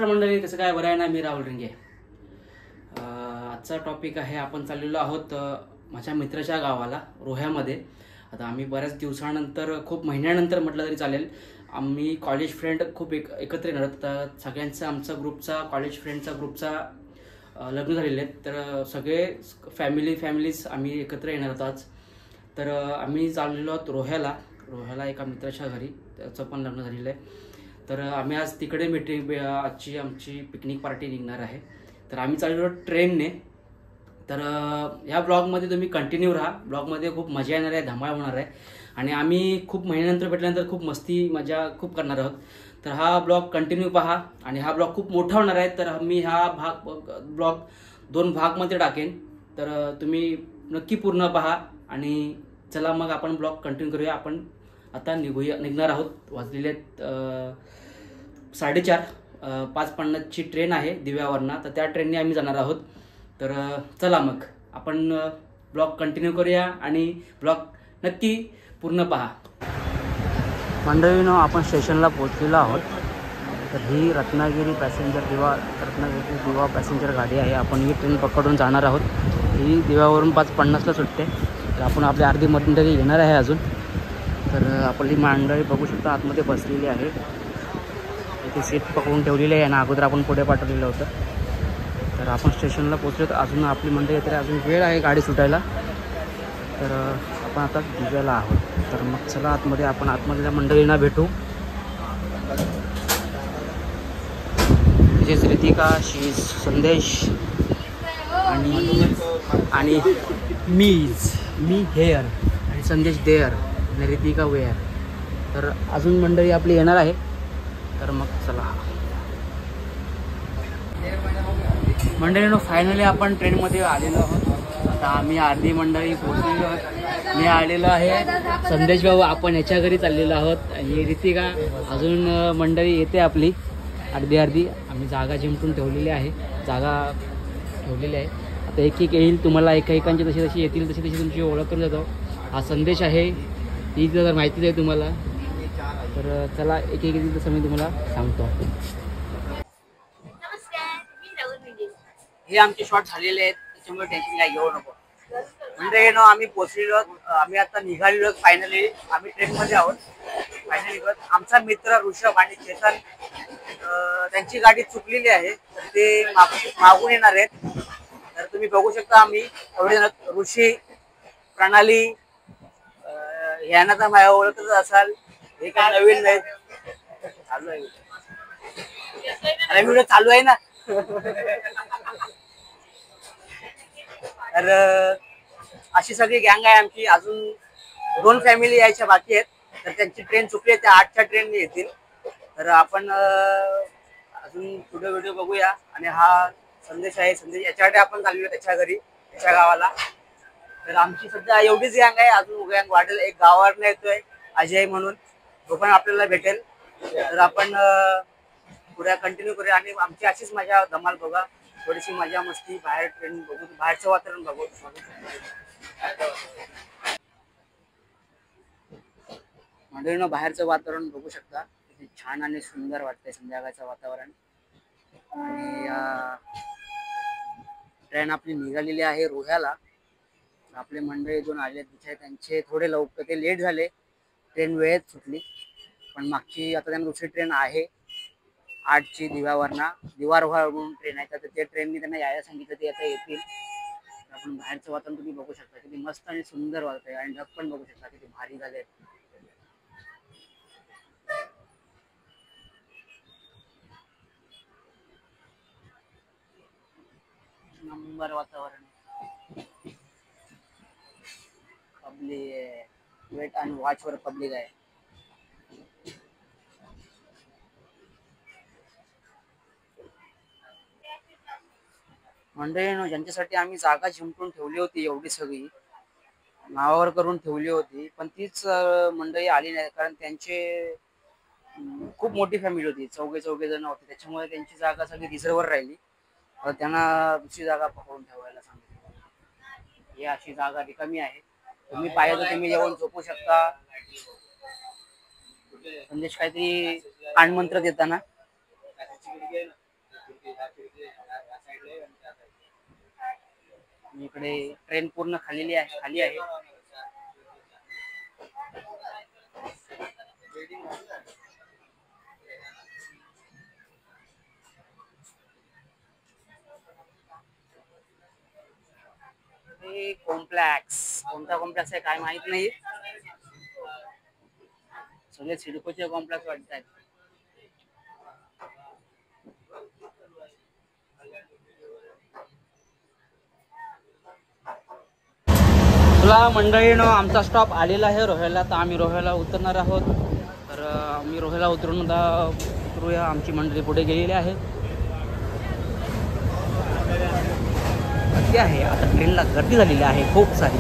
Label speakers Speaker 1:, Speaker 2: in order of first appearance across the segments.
Speaker 1: नमस्कार मंडळी, कसं काय? बरं आहे ना? मी राहुल रिंगे. आजचा टॉपिक आहे, आपण चाललेलो आहोत माझ्या मित्राच्या गावाला रोह्यामध्ये. आता आम्ही बऱ्याच दिवसानंतर, खूप महिन्यानंतर म्हटलं तरी चालेल, आम्ही कॉलेज फ्रेंड खूप एकत्र येणार आहोत. तर सगळ्यांचा, आमचा ग्रुपचा, कॉलेज फ्रेंडचा ग्रुपचा लग्न झालेले आहेत. तर सगळे फॅमिलीज आम्ही एकत्र येणार आहोत आज. तर आम्ही चाललेलो आहोत रोह्याला एका मित्राच्या घरी. त्याचं पण लग्न झालेलं आहे. तर आम्ही आज तिकडे आजची आमची पिकनिक पार्टी निघणार आहे. तर आम्ही चाललेलो ट्रेनने. तर ह्या ब्लॉगमध्ये तुम्ही कंटिन्यू राहा. ब्लॉगमध्ये खूप मजा येणार आहे, धमाल होणार आहे. आणि आम्ही खूप महिन्यानंतर भेटल्यानंतर खूप मस्ती मजा खूप करणार आहोत. तर हा ब्लॉग कंटिन्यू पहा. आणि हा ब्लॉग खूप मोठा होणार आहे. तर मी हा ब्लॉग 2 भागमध्ये टाकेन. तर तुम्ही नक्की पूर्ण पहा. आणि चला मग आपण ब्लॉग कंटिन्यू करूया. आपण आता निघणार आहोत. वाजलेले आहेत 4:30. 5:50ची ट्रेन आहे दिव्यावरनं. तर त्या ट्रेनने आम्ही जाणार आहोत. तर चला मग आपण ब्लॉग कंटिन्यू करूया आणि ब्लॉग नक्की पूर्ण पहा. मंडळीनं, आपण स्टेशनला पोहोचलेलो आहोत. तर ही रत्नागिरी दिवा पॅसेंजर गाडी आहे. आपण ही ट्रेन पकडून जाणार आहोत. ही दिव्यावरून 5:50ला सुटते. तर आपण आपली अर्धी मंडळी घेणार आहे अजून. तर आपली मंडळी बघू शकता, आतमध्ये बसलेली आहे. इथे सीट पकडून ठेवलेली आहे ना, अगोदर आपण पुढे पाठवलेलं होतं. तर आपण स्टेशनला पोहोचलो. तर अजून आपली मंडळी येते, अजून वेळ आहे गाडी सुटायला. तर आपण आता दिव्याला आहोत. तर मग चला आतमध्ये, आपण आतमधल्या मंडळींना भेटू. तिथे रितिका, संदेश आणि मी हेअर आणि संदेश देअर आणि रितिका वेअर. तर अजून मंडळी आपली येणार आहे. तर मग चला मंडळीनं, फायनली आपण ट्रेनमध्ये आलेलो आहोत. आता आम्ही अर्धी मंडळी पोहोचलेलो आहोत. मी आलेलो आहे संदेश भाऊ, आपण ह्याच्या घरी चाललेलो आहोत. आणि रितिका, अजून मंडळी येते आपली अर्धी. आम्ही जागा जिंकून ठेवलेली आहे. आता एक येईल तुम्हाला, एकांची जशी येतील तशी तुमची ओळख करून जातो. हा संदेश आहे, ही जर माहितीच आहे तुम्हाला. तर चला एक येईल तसं मी तुम्हाला सांगतो. हे आमचे शॉट झालेले आहेत, त्याच्यामुळे टेन्शन काय घेऊ नको. म्हणजे आम्ही पोहोचलेलो, आम्ही आता निघालेलो. फायनली आम्ही ट्रेनमध्ये आहोत. फायनली आमचा मित्र ऋषभ आणि चेतन, त्यांची गाडी चुकलेली आहे. तर ते मागून येणार आहेत. तर तुम्ही बघू शकता, आम्ही एवढे जण, ऋषी, प्रणाली, यांना तर माझ्या ओळखच असाल. हे काय नवीन नाही, चालू आहे. अरे व्हिडिओ चालू आहे ना. तर अशी सगळी गँग आहे आमची. अजून 2 फॅमिली यायच्या बाकी आहेत. तर त्यांची ट्रेन चुकली आहे, त्या 8च्या ट्रेनने येतील. तर आपण अजून पुढे व्हिडिओ बघूया. आणि हा संदेश आहे, याच्याकडे आपण चाललो त्याच्या घरी, त्याच्या गावाला. तर आमची सध्या एवढीच गँग आहे. अजून गँग वाढेल. एक गावावरनं येतोय अजय म्हणून, तो पण आपल्याला भेटेल. तर आपण पुढे कंटिन्यू करूया. आणि आमची अशीच मजा धमाल बघा, थोडीशी मजा मस्ती, बाहेर ट्रेन बघू, बाहेरचं वातावरण बघू. मंडळीनं, बाहेरचं वातावरण बघू शकता, किती छान आणि सुंदर वाटतंय संध्याकाळचं वातावरण. आणि ट्रेन आपली निघालेली आहे रोह्याला. आपले मंडळी दोन आले तिथे, त्यांचे थोडे लवकर, ते लेट झाले, ट्रेन वेळेत सुटली. पण मागची आता त्यांना दुसरी ट्रेन आहे 8ची दिवारवरून ट्रेन आहे. तर त्या ट्रेनने त्यांना यायला सांगितलं, ते आता येतील. आपण बाहेरचं वातावरण तुम्ही बघू शकता, किती मस्त आणि सुंदर वाटतंय. आणि ढग पण बघू शकता किती भारी झाले. नंबर वातावरण. पब्लिक वेट आणि वॉच वर पब्लिक आहे. मंडळी, ज्यांच्यासाठी आम्ही जागा जिंकून ठेवली होती, एवढी सगळी नावावर करून ठेवली होती, पण तीच मंडळी आली नाही. कारण त्यांचे खूप मोठी फॅमिली होती, चौघे जण होते. त्याच्यामुळे त्यांची जागा सगळी रिझर्ववर राहिली. त्यांना दुसरी जागा पकडून ठेवायला सांगितली. ही अशी जागा रिकामी आहे. तुम्ही पाहिजे तर तुम्ही येऊन झोपू शकता. संदेश काहीतरी कानमंत्र देताना. इकडे ट्रेन पूर्ण खाली आहे. कॉम्प्लेक्स कोणता कॉम्प्लेक्स आहे काय माहित नाही. सगळे सिडकोचे कॉम्प्लेक्स वाटत आहेत. तुला मंडळीनं आमचा स्टॉप आलेला आहे रोह्याला. तर आम्ही रोह्याला उतरणार आहोत. तर आम्ही रोह्याला उतरून उतरूया. आमची मंडळी पुढे गेलेली आहे. गर्दी आहे आता ट्रेनला, गर्दी झालेली आहे खूप सारी.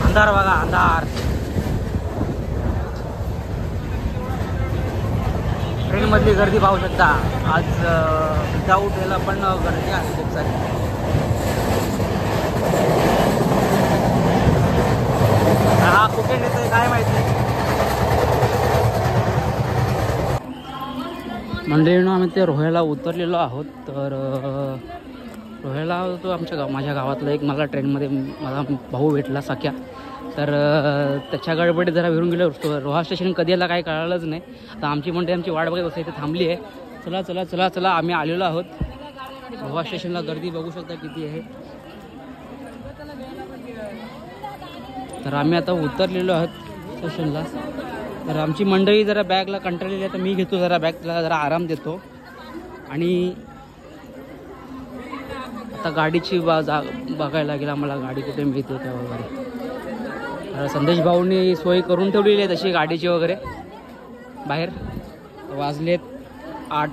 Speaker 1: अंधार बघा, अंधार. ट्रेन मधली गर्दी पाहू शकता. आज विदाऊट याला पण गर्दी आहे खूप सारी. हा कुठे नेतोय काय माहिती. मंडळीनं आम्ही ते रोह्याला उतरलेलो आहोत. तर रोह्याला तो माझ्या गावातला एक मला ट्रेनमध्ये मला भाऊ भेटला सख्या. तर त्याच्या गडबडीत जरा फिरून गेलो. रोहा स्टेशन कधी याला काही कळालंच नाही. तर आमची मंडळी आमची वाट बघत बसते, इथे थांबली आहे. चला चला चला चला आम्ही आलेलो आहोत. रोहा स्टेशनला गर्दी बघू शकता किती आहे. तर आम्ही आता उतरलेलो आहोत स्टेशनला. तर आमची मंडळी जरा बॅगला कंटाळलेली आहे. तर मी घेतो जरा बॅगला जरा आराम देतो. आणि आता गाडीची बघायला लागेल आम्हाला, गाडी कुठे मिळते त्या वगैरे. संदेश भाऊंनी सोय करून ठेवलेली आहे तशी गाडीची वगैरे बाहेर. वाजलेत 8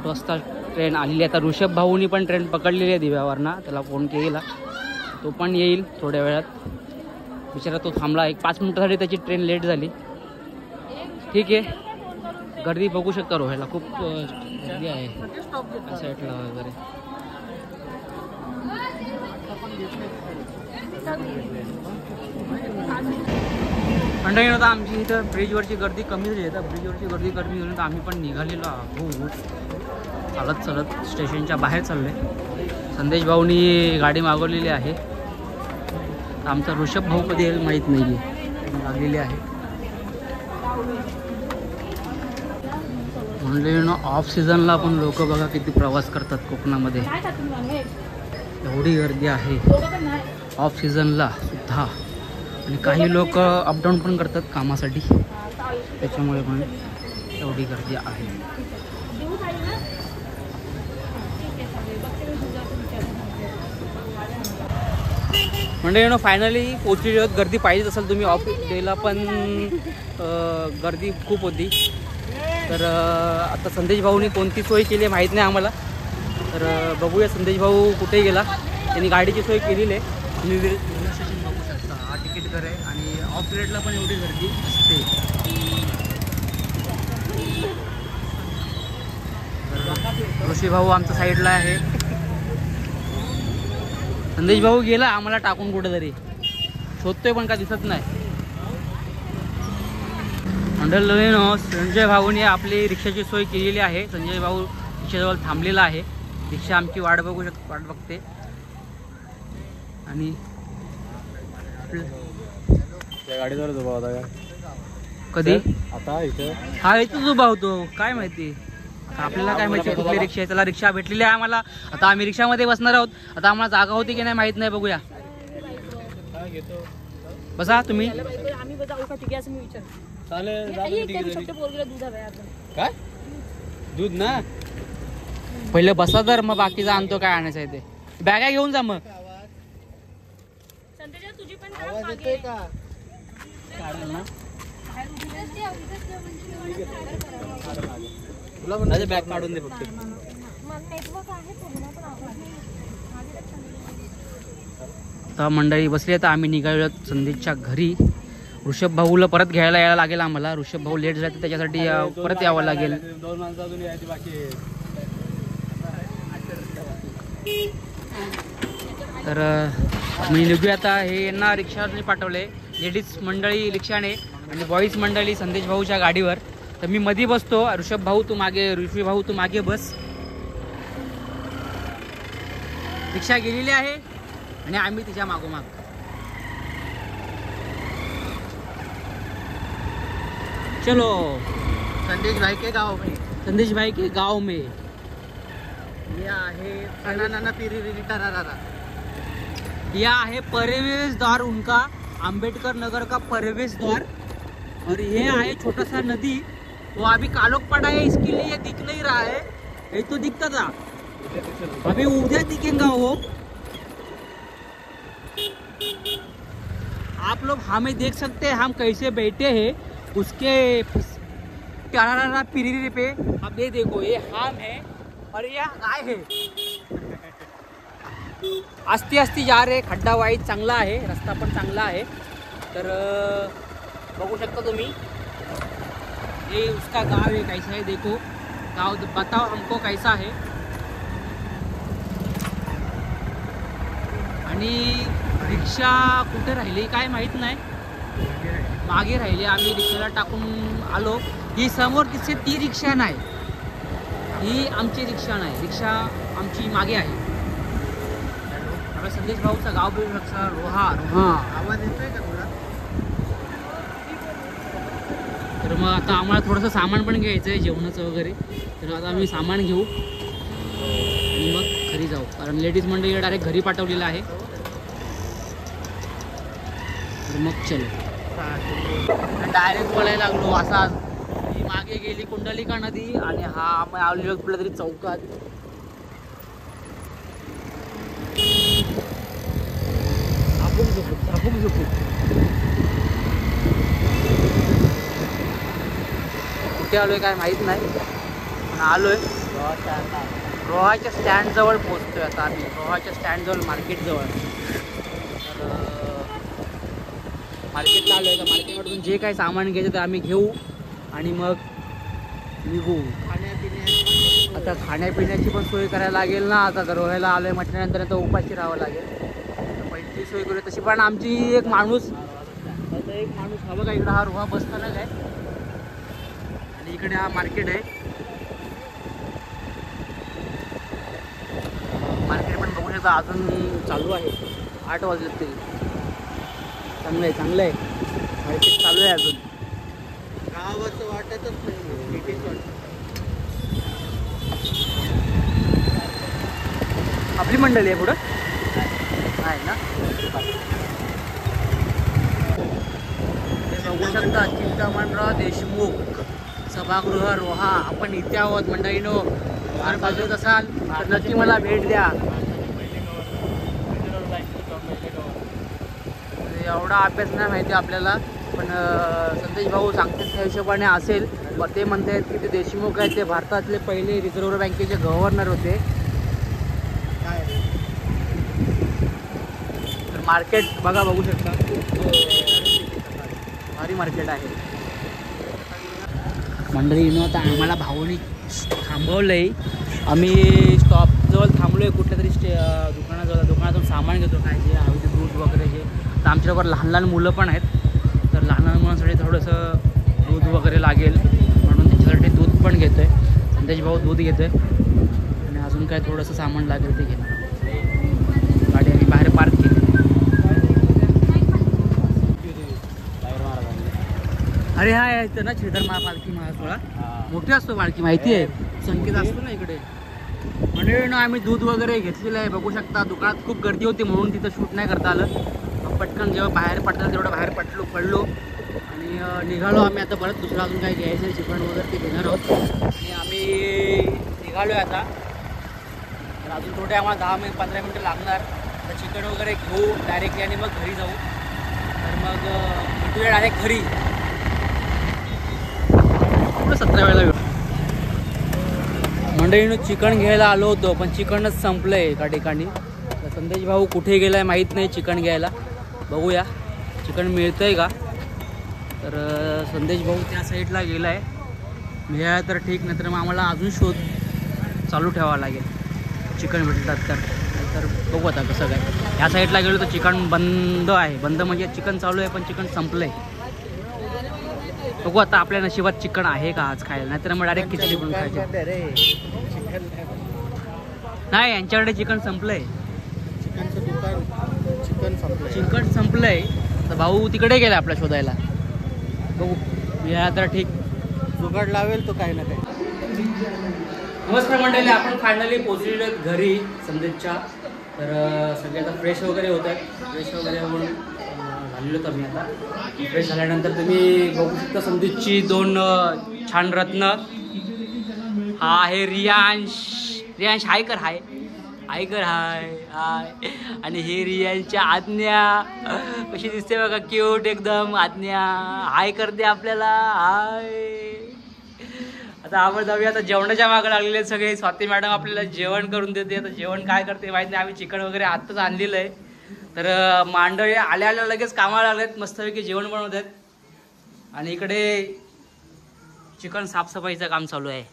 Speaker 1: वाजता ट्रेन आलेली आहे. आता ऋषभ भाऊनी पण ट्रेन पकडलेली आहे दिव्यावरनं. त्याला फोन केला, तो पण येईल थोड्या वेळात. बिचारा तो थांबला. 5 मिनिटासाठी त्याची ट्रेन लेट झाली. ठीक आहे. गर्दी बघू शकता रोह्याला, खूप गर्दी आहे साईडला वगैरे. मंडळी होता आमची इथं ब्रिजवरची गर्दी कमी झाली. तर ब्रिजवरची गर्दी कमी झाली तर आम्ही पण निघालेलो आहोत. चालत चालत स्टेशनच्या बाहेर चाललो आहे. संदेश भाऊनी गाडी मागवलेली आहे. आमचा ऋषभ भाऊ कधी येईल माहीत नाही आहे, लागलेली आहे. मंडळीनं ऑफ सीझनला पण लोक बघा किती प्रवास करतात कोकणामध्ये. एवढी गर्दी आहे ऑफ सीझनला सुद्धा. आणि काही लोक अपडाऊन पण करतात कामासाठी, त्याच्यामुळे पण एवढी गर्दी आहे. म्हणजे फायनली पोहोचलेली आहोत. गर्दी पाहिजेच असेल तुम्ही ऑफ डेला पण गर्दी खूप होती. तर आता संदेश भाऊनी कोणती सोय केली आहे माहीत नाही आम्हाला. तर बघूया संदेश भाऊ कुठे गेला. त्यांनी गाडीची सोय केलेली आहे. तुम्ही रेल्वे स्टेशन बघू शकता. हा तिकीट घर आहे. आणि ऑफ पिरियडला पण एवढी गर्दी असते. ऋषी भाऊ आमच्या साईडला आहे. संदेश भाऊ गेला आम्हाला टाकून कुठेतरी, शोधतोय पण का दिसत नाही. मंडळीनो संजय भाऊने आपली रिक्षाची सोय केलेली आहे. संजय भाऊ रिक्षाजवळ थांबलेला आहे. रिक्षा आमची वाट बघते. आणि
Speaker 2: त्या गाडीवरच उभा होता का
Speaker 1: कधी?
Speaker 2: आता इथं
Speaker 1: हा इथंच उभा होतो. काय माहिती आपल्याला, काय माहिती कुठली रिक्षा आहे. त्याला रिक्षा भेटलेली आहे आम्हाला. आता आम्ही रिक्षामध्ये बसणार आहोत. आता आम्हाला जागा होती की नाही माहित नाही, बघूया. बसा तुम्ही.
Speaker 2: काय दूध ना
Speaker 1: पहिले बसा तर मग बाकीचा आणतो काय आणायचं आहे ते. बॅगा घेऊन जा मग.
Speaker 2: आवाज येतोय का? तुला म्हणते
Speaker 1: बॅग काढून दे फक्त. आता मंडळी बसली. आता आम्ही निघालो संदेशच्या घरी. ऋषभ भाऊला परत घ्यायला यायला लागेल आम्हाला. ऋषभ भाऊ लेट झाले त्याच्यासाठी परत यावं लागेल.
Speaker 2: 2 माणसं अजून यायची बाकी आहे.
Speaker 1: तर मी निघूया आता. हे यांना रिक्षाने पाठवले. लेडीज मंडळी रिक्षाने आणि बॉईज मंडळी संदेश भाऊच्या गाडीवर. तर मी मध्ये बसतो, ऋषभ भाऊ तू मागे, ऋषी भाऊ तू मागे बस. रिक्षा गेलेली आहे आणि आम्ही तिच्या मागोमाग. चलो
Speaker 2: संदेश भाई के गाव में.
Speaker 1: संदेश भाई के गाव में
Speaker 2: ये आहे अनाना पिरिरी टरारा.
Speaker 1: यह है प्रवेश द्वार उनका, अंबेडकर नगर का प्रवेश द्वार. और ये है छोटा सा नदी, वो अभी कालोख पड़ा है इसके लिए ये दिख नहीं रहा है, ये तो दिखता था, अभी उधर दिखेगा वो. आप लोग हमें देख सकते हैं हम कैसे बैठे हैं उसके टरारा पिरिरी पे. अब ये देखो ये हम है और ये गाय है. आस्ते आस्ते जा रहे, खड्डा वाईट चांगला आहे, रस्ता पण चांगला आहे. तर बघू शकता तुम्ही, ये उसका गाव है, कैसा है देखो. गाव बताओ हमको कैसा है. आणि रिक्षा कुठे राहिली काय माहीत नाही, मागे राहिली. आम्ही रिक्षाला टाकून आलो. ही समोर दिसते ती रिक्षा नाही, ही आमची रिक्षा नाही, रिक्षा आमची मागे आहे. संदेश भाऊचा गाव बघू शकता, रोहा.
Speaker 2: आवाज येतोय का थोडा?
Speaker 1: तर मग आता आम्हाला थोडंसं सामान पण घ्यायचं आहे जेवणाचं वगैरे. तर आता आम्ही सामान घेऊ आणि मग घरी जाऊ, कारण लेडीज मंडळी डायरेक्ट घरी पाठवलेलं आहे. तर मग चलो डायरेक्ट बोलायला लागलो असा. ही मागे गेली कुंडलिका नदी आणि हा आम्ही आलो कुठल्या तरी चौकात. कुठे आलोय काय माहित नाही, पण आलोय रोहाच्या स्टँड जवळ पोहोचतोय आता आम्ही. रोहाच्या स्टँड जवळ, मार्केट जवळ. तर मार्केटला आलोय. तर मार्केटमधून जे काही सामान घ्यायचं ते आम्ही घेऊ आणि मग निघू. आता खाण्यापिण्याची पण सोय करायला लागेल ना. आता रोह्याला आलोय म्हटल्यानंतर आता उपाशी राहावं लागेल. पहिली सोय करूया तशी. पण आमची एक माणूस हा बघा इकडं, हा रोहा बस स्थानक आहे आणि इकडे हा मार्केट आहे. मार्केट पण बघू शकता अजून चालू आहे, 8 वाजले तरी. चांगलं आहे, चांगलं आहे, मार्केट चालू आहे अजून.
Speaker 2: गावाचं वाटतच नाही, सिटीच वाटत.
Speaker 1: आपली मंडळी आहे पुढं आहे ना. बघू शकता चिंतामणराव देशमुख सभागृह रोहा. आपण इथे आहोत मंडळीनो. आणि बाजूत असाल तर नक्की मला भेट द्या. एवढा अभ्यास नाही माहिती आपल्याला, पण संदेश भाऊ सांगतात त्या हिशोबाने असेल. ते म्हणतात की ते देशमुख आहेत, ते भारतातले पहिले रिझर्व्ह बँकेचे गव्हर्नर होते. मार्केट बघा, बघू शकता भारी मार्केट आहे मंडळी. आता आम्हाला भाऊनी थांबवलं आहे. आम्ही स्टॉपजवळ थांबलो आहे कुठल्या तरी दुकानाजवळ. दुकानातून सामान घेतो काय जे हवे ते, दूध वगैरे जे. तर आमच्याबरोबर लहान लहान मुलं पण आहेत, तर लहान लहान मुलांसाठी थोडंसं दूध वगैरे लागेल म्हणून त्याच्यासाठी दूध पण घेतो आहे. संदेश भाऊ दूध घेतो आहे आणि अजून काय थोडंसं सामान लागेल ते घेणार. गाडी आम्ही बाहेर पार्क केली. अरे हा येतं ना छेदर पालखी महासोळा, मोठी असतो पालखी, माहिती आहे, संकेत असतो ना इकडे. म्हणजे ना आम्ही दूध वगैरे घेतलेलं आहे, बघू शकता. दुकानात खूप गर्दी होती म्हणून तिथं शूट नाही करता आलं. पटकन जेव्हा बाहेर पडलं तेवढं बाहेर पडलो आणि निघालो आम्ही. आता परत दुसरं अजून काही घ्यायचं आहे, चिकन वगैरे ते घेणार आहोत आणि आम्ही निघालो आहे आता. तर अजून थोडे आम्हाला 10-15 मिनटं लागणार. तर चिकन वगैरे घेऊ डायरेक्टली आणि मग घरी जाऊ. तर मग भेटूया डायरेक्ट घरी. 17 वेळेला भेटू. मंडळीनं चिकन घ्यायला आलो होतो पण चिकनच संपलं आहे एका ठिकाणी. तर संदेश भाऊ कुठे गेला आहे माहीत नाही चिकन घ्यायला. बघूया चिकन मिळतं आहे का. तर संदेश भाऊ त्या साईडला गेला आहे. मिळालं तर ठीक, नाही तर मग आम्हाला अजून शोध चालू ठेवावा लागेल चिकन भेटतात तर बघू आता कसं काय. ह्या साईडला गेलो तर चिकन बंद आहे. बंद म्हणजे चिकन चालू आहे पण चिकन संपलं आहे. बघू आता आपल्या नशिबात चिकन आहे का आज खायला, नाहीतर मग डायरेक्ट खिचडी बनवून खायची. नाही यांच्याकडे चिकन संपलंय.
Speaker 2: चिकनचं दुकान संपलंय.
Speaker 1: चिकन संपलंय तर भाऊ तिकडे गेला आपल्या शोधायला. बघू या तर ठीक
Speaker 2: जुगाड लावेल तो काही ना काही.
Speaker 1: नमस्कार मंडळी, आपण फायनली पोहोचलेलो घरी संदेशच्या. तर सगळे आता फ्रेश वगैरे होत आहेत. फ्रेश वगैरे होऊन झालेलो तर मी आता फ्रेश झाल्यानंतर तुम्ही बघू शकता संदेशची 2 छान रत्न. हा आहे रियांश. रियांश हाय कर. हाय हाय कर. हाय हाय. आणि हे रियांशच्या आज्ञा कशी दिसते बघा, क्यूट एकदम. आज्ञा हाय करते आपल्याला. हाय. आता आपण जाऊया. आता जेवणाच्या मागे लागलेले सगळे. स्वाती मॅडम आपल्याला जेवण करून देते. आता जेवण काय करते माहिती नाही. आम्ही चिकन वगैरे आत्ताच आणलेलं आहे. तर मांडळी आल्या आल्या लगेच कामाला लागलेत. मस्तपैकी जेवण बनवत आहेत. आणि इकडे चिकन साफसफाईचं काम चालू आहे.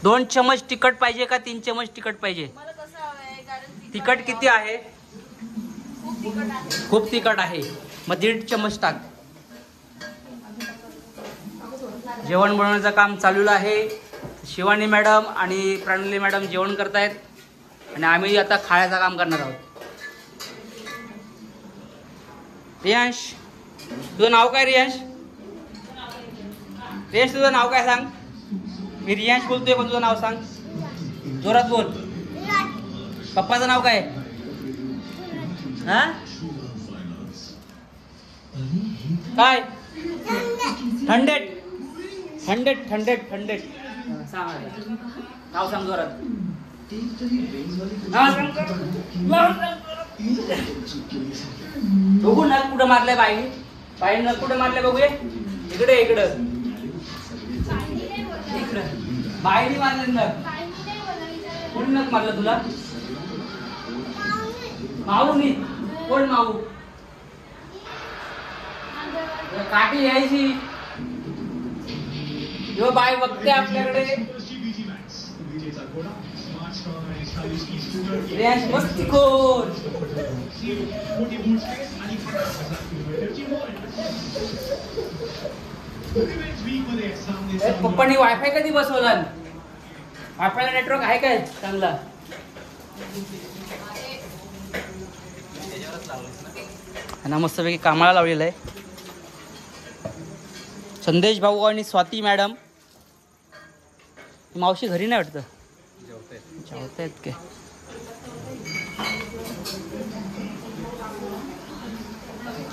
Speaker 1: 2 चमच तिखट पाहिजे का 3 चमच तिखट पाहिजे? तिखट किती आहे? खूप तिखट आहे. मग 1.5 चमच टाक. जेवण बनवण्याचं काम चालू आहे. शिवानी मॅडम आणि प्रणाली मॅडम जेवण करतायत आणि आम्ही आता खाण्याचं काम करणार आहोत. रियांश तुझं नाव काय? रियांश तुझं नाव काय सांग. मी रियांश बोलतोय पण तुझं नाव सांग. जोरात बोल. पप्पाचं नाव काय? हा काय? थंडेट. सांग नाव सांग जोरात. बघू नख कुठं मारलंय बाईने. बाईने नख कुठं मारलंय बघूया. इकडं बाईने मारले नख. कोणी नख मारलं तुला? माऊनी. कोण माऊ? काठी यायची. जो बाई बघते आपल्याकडे. मस्ती खोर. पप्पांनी वायफाय कधी बसवला? वायफायला नेटवर्क आहे काय चांगला? ना मस्तपैकी कामाला लावलेलं आहे. संदेश भाऊ आणि स्वाती मॅडम. मावशी घरी नाही वाटतं. जेवतायत काय?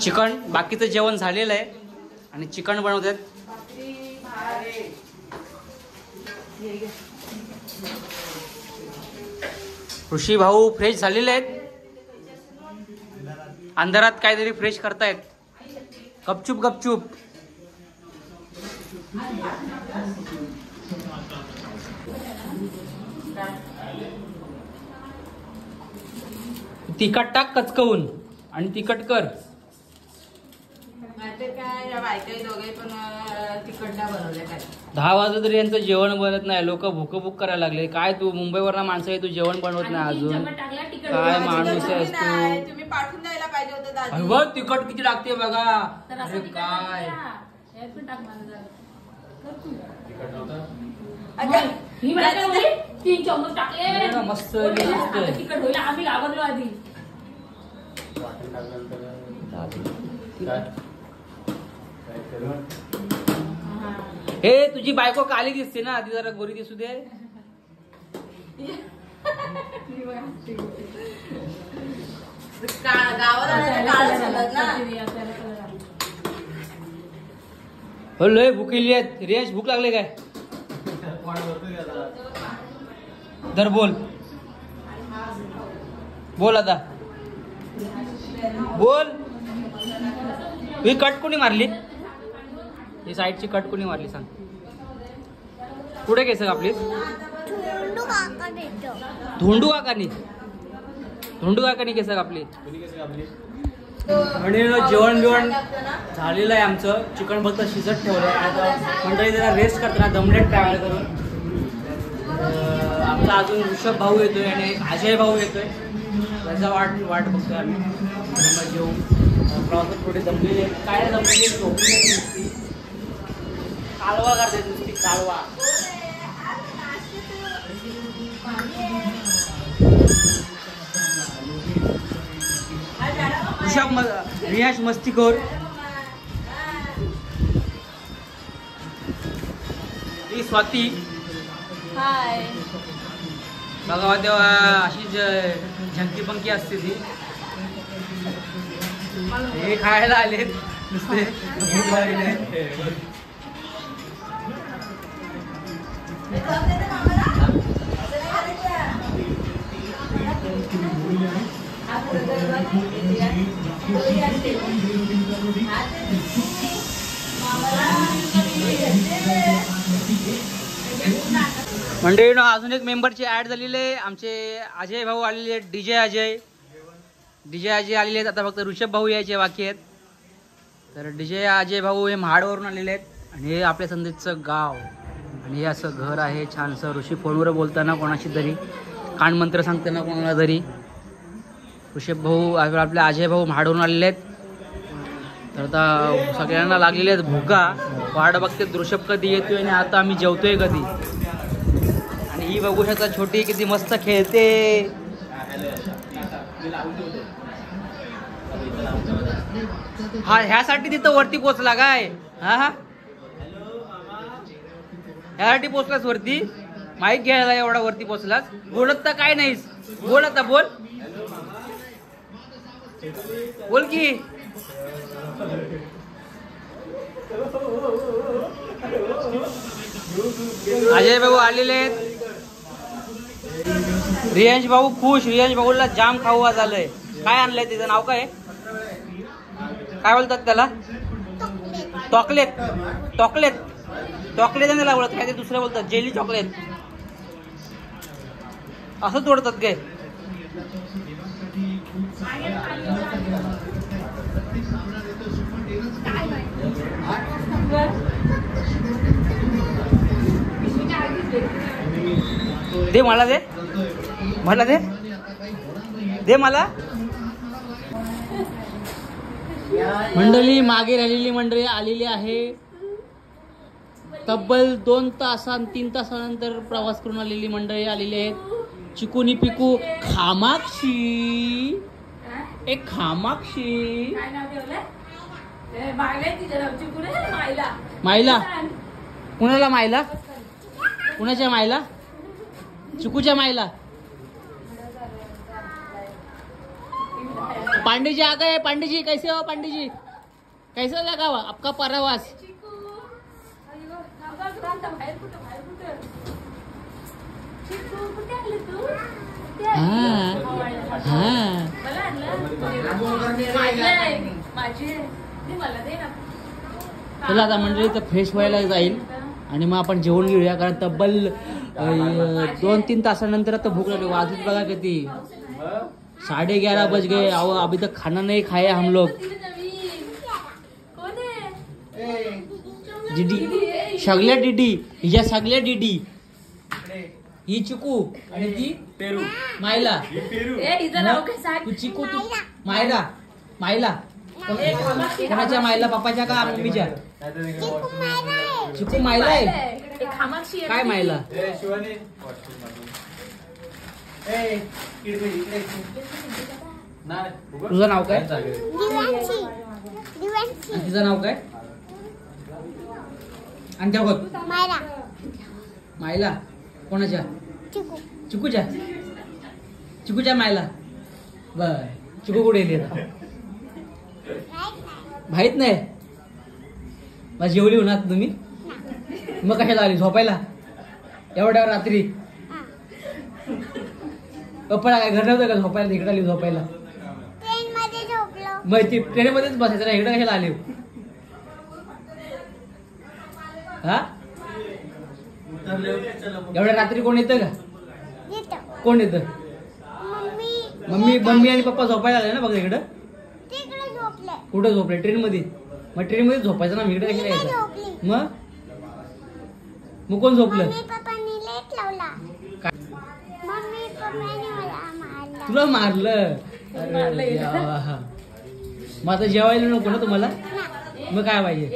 Speaker 1: चिकन बाकीचं जेवण झालेलं आहे आणि चिकन बनवतात. ऋषी भाऊ फ्रेश झालेले आहेत. अंधारात काहीतरी फ्रेश करतायत. गपचूप. तिखट टाक कचकवून आणि तिखट कर.
Speaker 3: काय दोघे पण तिखट नाही बनवले काय.
Speaker 1: 10 वाजता तरी यांचं जेवण बनत नाही. लोक भूक करायला लागले. काय तू मुंबईवरना माणसं आहे, तू जेवण बनवत नाही अजून. काय माणूस आहेस तू.
Speaker 3: तुम्ही पाठवून द्यायला पाहिजे होतं दादी.
Speaker 1: बघ तिखट किती लागते बघा. अरे काय
Speaker 3: तीन चम्मच टाकले.
Speaker 1: मस्त
Speaker 3: तिखट होईल. आम्ही घाबरलो आधी.
Speaker 1: हे तुझी बायको काली दिसते ना, ती जरा गोरी दिसू दे. लय भुकेली आहेत. रियांश भूक लागले काय? धर बोल आता बोल. ही कट कोणी मारली? ही साईडची कट कोणी मारली सांग. पुढे केस आपली धोंडू काकानी केस कापली. आणि जेवण झालेलं आहे आमचं. चिकन फक्त शिजत ठेवलंय. आता मंडळी जरा रेस्ट करताना दमलेट ट्रॅव्हल करून. आमचा अजून ऋषभ भाऊ येतोय आणि अजय भाऊ येतोय. त्याचा वाट बघतोय आम्ही. जेवू प्रवासात थोडी दमलेली आहेत. काय नाही दमलेली, झोपलेली आहेत नुसती. कालवा करते नुसती कालवा. रियाश मस्तीखोर. ही स्वाती.
Speaker 3: हाय.
Speaker 1: बघा तेव्हा अशी झंकी पंकी असते ती. हे खायला आलेत नुसते. मंडळी अजून एक मेंबरची ऍड झालेली आहे. आमचे अजय भाऊ आलेले आहेत. डीजे अजय आलेले आहेत. आता फक्त ऋषभ भाऊ यायचे बाकी आहेत. तर डीजे अजय भाऊ हे महाडवरून आलेले आहेत आणि हे आपल्या संदेशचं गाव आणि हे असं घर आहे छानसं. ऋषी फोनवर बोलताना कोणाशी तरी कानमंत्र सांगताना कोणाला तरी. ऋषभ भाऊ आपले अजय भाऊ महाडवरून आलेले आहेत. तर आता सगळ्यांना लागलेले आहेत भुका. वाट बघते ऋषभ कधी येतोय आणि आता आम्ही जेवतोय कधी. आणि ही बघू शकता छोटी किती मस्त खेळते. हा ह्यासाठी तिथं वरती पोचला काय? हा हा ह्यासाठी पोचलास वरती? माईक घ्यायला एवढा वरती पोचलास? बोलत तर काय नाहीस. बोल आता बोल बोल की. अजय भाऊ आलेले आहेत. रियांश भाऊ खुश. रियांश भाऊला जाम खाऊ झालंय. काय आणलंय तिचं नाव काय? काय बोलतात त्याला? चॉकलेट. चॉकलेट चॉकलेट नाही बोलत काय ते दुसरे बोलतात. जेली चॉकलेट असं तोडतात काय? दे मला दे मला दे दे मला. मंडळी मागे राहिलेली मंडळी आलेली आहे. तब्बल 2 तासां 3 तासानंतर प्रवास करून आलेली मंडळी आलेली आहेत. चिकूनी पिकू खामाक्षी. एक खामाक्षी मायला. कुणाला मायला? कुणाच्या मायला? चिकूच्या मायला. पांडे जी आ गए. पांडे जी कैसे हो? पांडे जी कैसे लगा आपका प्रवास? चला आता मंडळी तर फ्रेश व्हायला जाईल आणि मग आपण जेवण घेऊया. कारण तब्बल 2-3 तासानंतर आता भूक लागली. वाजत बघा किती 11:30 बज गए. आओ अभी तक खाना नहीं खाया हम लोग. डीडी सगळ्या डीडी हिच्या सगळ्या डीडी. ही चिकू आणि ती पेरू मायला. तू चिकू तू मायला. मायला कोणाच्या मायला? पप्पाच्या का मम्मीच्या? चिकू मायला आहे. काय मायला? तुझं नाव काय? तिचं नाव काय? आणि त्या बघ मायला कोणाच्या? चिकूच्या. चिकूच्या मायला. बर चिकू कुठे गेली आता? माहित नाही. मग जेवली होणार तुम्ही? मग कशाला आली? झोपायला एवढ्या रात्री? पप्पाला काय घर नव्हतं का झोपायला? इकडे आली झोपायला? मग ती ट्रेनमध्येच बसायचं ना. इकडे कशाला आली? हा एवढ्या रात्री कोण येतं का? कोण येतं? मम्मी आणि पप्पा झोपायला आले ना. बघा इकडं कुठं झोपले? ट्रेन मध्ये. मग ट्रेन मध्ये झोपायचं ना. इकडे कशाला यायचं? मग कोण झोपलं? तुला मारलं? मग आता जेवायला नको ना तुम्हाला? मग काय पाहिजे?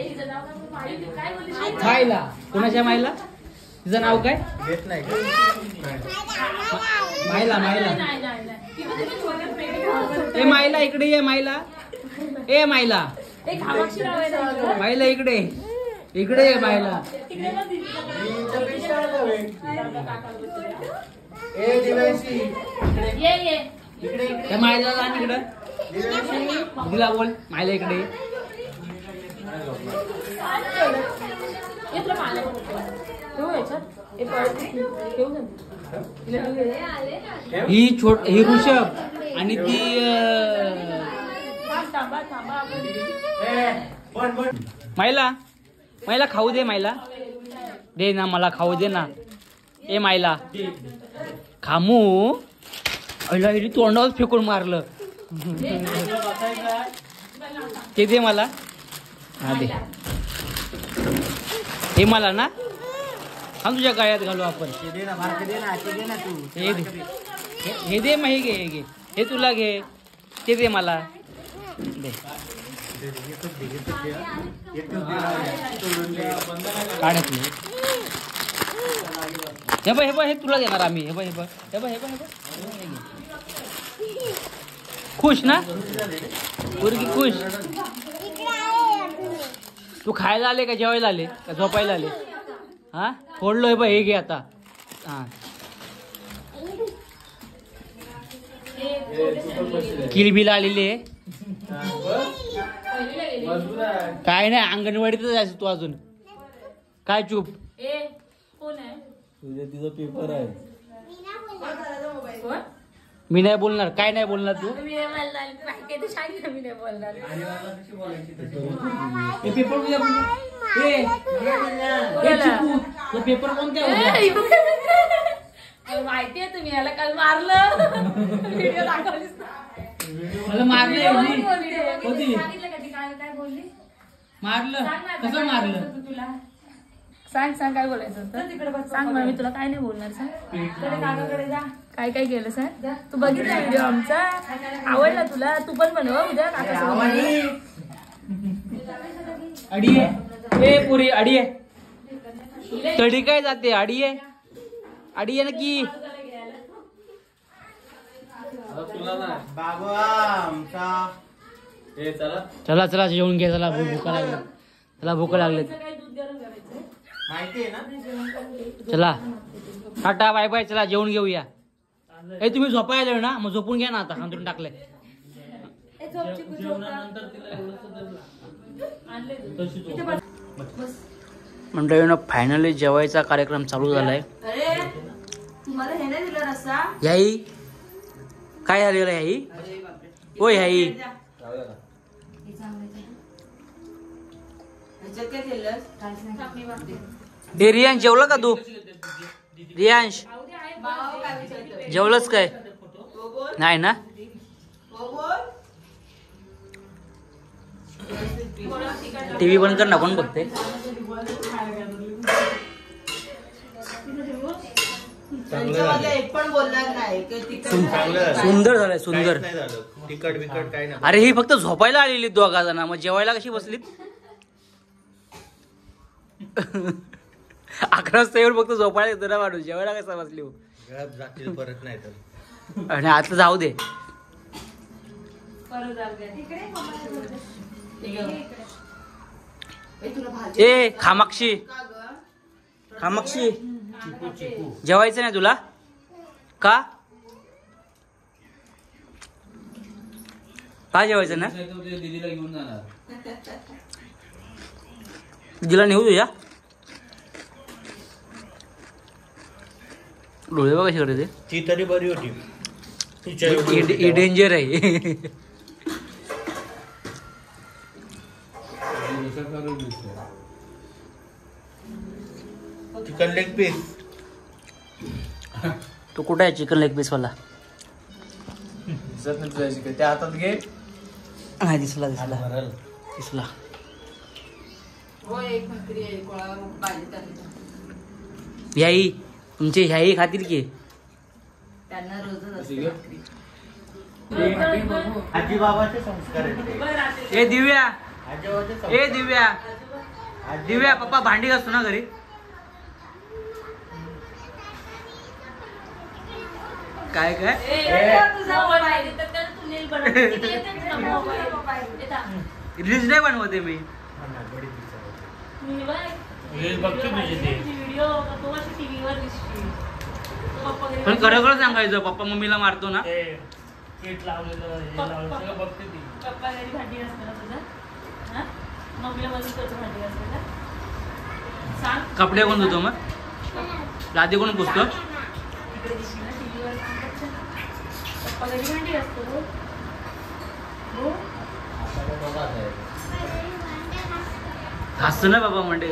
Speaker 1: मायला. कोणाच्या मायला? तिचं नाव काय?
Speaker 2: घेत नाही
Speaker 1: मायला. ए मायला इकडे ये. मायला ए मायला. मायला इकडे ये मायला. त्या मायला जा इकडं. दिला बोल मायला इकडे. ही ऋषभ आणि ती मायला खाऊ दे. मायला दे ना मला खाऊ दे ना. ए मायला खामू. अहिला तोंडावर फेकून मारलं. ते दे मला. हा दे. हे मला ना हा तुझ्या गाळ्यात घालू आपण. हे दे मग. हे घे. हे तुला घे. ते दे मला. दे. काढत नाही. हे बघ हे तुला देणार आम्ही. हे बघ खुश ना पोरगी? खुश. तू खायला आले का जेवायला आले का झोपायला आले? हा फोडलो. हे बघ हे घे आता. हा किलबिल आलेली आहे. काय नाही अंगणवाडीतच जायचं तू अजून. काय चूप?
Speaker 2: तिचा पेपर आहे.
Speaker 1: मी नाही बोलणार. काय नाही बोलणार तू? पेपर कोणत्या
Speaker 3: माहितीये तुम्ही याला काल मारलं. व्हिडिओ दाखवलीस
Speaker 1: मला मारलं.
Speaker 3: काय बोलली?
Speaker 1: मारलं कसं मारलं?
Speaker 3: तुला सांग काय बोलायचं होतं? सांग ना. मी तुला काय नाही बोलणार. सांग काय केलं सांग. तू बघितला व्हिडिओ आमचा? आवडला तुला? तू पण बनव उद्या काकासोबत.
Speaker 1: अडी आहे पुरी. अडी आहे. तडी काय जाते? अडी आहे नक्की.
Speaker 2: बाबा आमचा
Speaker 1: चला जेवून घे. चला भूक लागले.
Speaker 2: माहिती आहे ना?
Speaker 1: चला टाटा बाय बाय. चला जेवून घेऊया. ए तुम्ही झोपायला ना मग झोपून घ्या ना. आता अंतरून टाकलंय. मंडळीनं फायनली जेवायचा कार्यक्रम चालू झालाय. ह्याई काय झालेलं ह्याई? होय ह्याई रियांश जेवला का तू? रियांश जेवलंच काय? नाही ना. टीव्ही बंद कर ना. कोण बघते? सुंदर झालंय. सुंदर.
Speaker 2: तिकट बिकट काय नाही.
Speaker 1: अरे ही फक्त झोपायला आलेली दोघा जण. मग जेवायला कशी बसलीत? 11 वाजता येऊन फक्त झोपायला येतो ना माणूस. जेवायला कसा बसली?
Speaker 2: जातील परत नाही तर.
Speaker 1: आणि आता जाऊ दे. ए खामाक्षी जेवायचं नाही तुला का? का जेवायचं ना?
Speaker 2: दीदीला घेऊन जाणार.
Speaker 1: दिला नेऊ तुझ्या? डोळे बघा कशी करते.
Speaker 2: ती तरी बरी होती.
Speaker 1: डेंजर आहे.
Speaker 2: Chicken leg piece.
Speaker 1: तो कुठे आहे चिकन लेग पीस वाला?
Speaker 2: त्या हातात घे.
Speaker 1: हा दिसला. ह्याई तुमचे ह्याई खातील की?
Speaker 3: त्यांना रोजच
Speaker 2: आजीबाबाचे संस्कार आहेत ते.
Speaker 1: ए दिव्या,
Speaker 2: आजीबाबाचे
Speaker 1: ए
Speaker 2: संस्कार.
Speaker 1: दिव्या, दिव्या पप्पा भांडी घासतो ना घरी. काय काय रील्स नाही बनवते मी. पण खरं खरं सांगायचं पप्पा मम्मीला मारतो ना. कपडे कोण धुतो मग? लादी कोण पुसतो? हसतो ना बाबा म्हणजे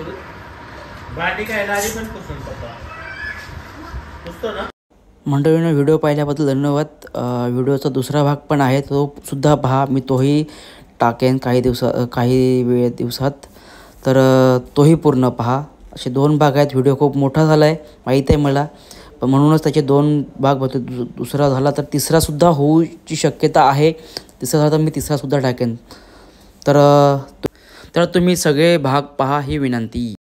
Speaker 2: भांडी खायला आधी पण पुसून पप्पा पुसतो ना.
Speaker 1: मंडळीनं व्हिडिओ पाहिल्याबद्दल धन्यवाद. व्हिडिओचा दुसरा भाग पण आहे, तो सुद्धा पहा. मी तोही टाकेन काही दिवसात, तर तोही पूर्ण पहा. असे 2 भाग आहेत. व्हिडिओ खूप मोठा झाला आहे माहीत आहे मला, पण म्हणूनच त्याचे 2 भाग होते. दुसरा झाला तर तिसरासुद्धा होऊची शक्यता आहे. तिसरा झाला तर मी तिसरासुद्धा टाकेन. तर तुम्ही सगळे भाग पहा ही विनंती.